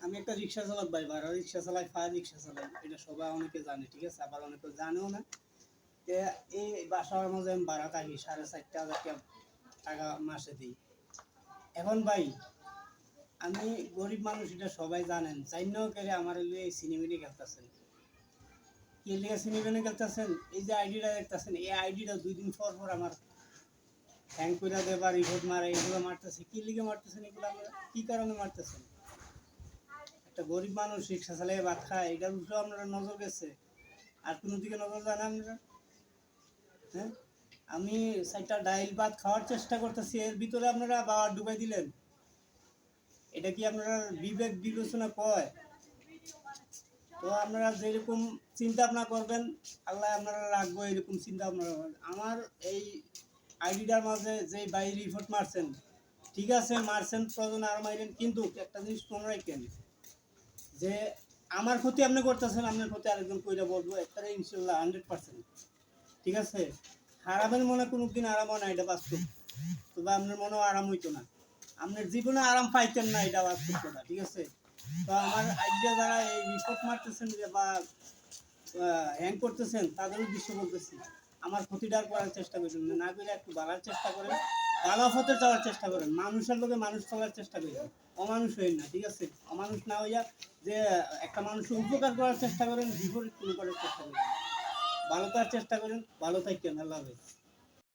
আমি একটা রিক্সা চালাক ভাই, ভাড়া রিক্সা চালাই, ফায়ার রিক্সা চালাই, এটা সবাই অনেকে জানে, ঠিক আছে, আবার অনেকে জানেও না। তে এই বাসার মাঝে আমি ভাড়া থাকি 4,500 টাকা মাসে দিই। এখন ভাই আমি গরিব মানুষ, এটা সবাই জানেন, চাইলেও করে আমার এই সিনেমিনি খেলতেছেন। কি লিগে সিনেমিনি খেলতেছেন? এই যে আইডিটা দেখতেছেন, এই আইডিটা 2 দিন পর পর আমার হ্যাং করে দেবা, রিপোর্ট মারে, এগুলো মারতেছে। কি লিগে মারতেছেন এগুলো? আমরা কি কারণে মারতেছেন? একটা গরিব মানুষ রিক্সা চালিয়ে ভাত খায়, এটার উপরেও আপনারা নজর গেছে, আর কোনো দিকে নজর যায় না আপনারা? হ্যাঁ, আমি 4টা ডাইল ভাত খাওয়ার চেষ্টা করতেছি, এর ভিতরে আপনারা বাবা ডুবাই দিলেন। এটা কি আপনারা বিবেক বিবেচনা কয়? তো আপনারা যেরকম চিন্তা ভাবনা করবেন, আল্লাহ আপনারা রাখবো এরকম চিন্তা ভাবনা করবেন। আমার এই আইডিটার মাঝে যে বাই রিপোর্ট মারছেন, ঠিক আছে মারছেন, প্রয়োজন আর মাইরেন, কিন্তু একটা জিনিস মনে রাখেন যে আমার ক্ষতি আপনি করতেছেন, আপনার ক্ষতি আরেকজন কইরা বলবো, একটা ইনশাল্লাহ 100%। ঠিক আছে, হারামের মনে কোনো দিন আরাম হয় না, এটা বাস্তব। তবে আপনার মনেও আরাম হইতো না, আপনার জীবনে আরাম পাইতেন না, এটা বাস্তব কথা। ঠিক আছে, তো আমার আইডিয়া যারা এই রিপোর্ট মারতেছেন যে বা হ্যাং করতেছেন, তাদের উদ্দেশ্য বলতেছি, আমার ক্ষতিটার করার চেষ্টা করবেন না, না করে একটু বাড়ার চেষ্টা করেন, ভালো পথে যাওয়ার চেষ্টা করেন, মানুষের লোকে মানুষ চলার চেষ্টা করেন, অমানুষ হইন না। ঠিক আছে, অমানুষ না হইয়া যে একটা মানুষের উপকার করার চেষ্টা করেন, বিপরীত কোনো করার চেষ্টা করেন, ভালো করার চেষ্টা করেন। ভালো থাকেন, আল্লাহ হাফেজ।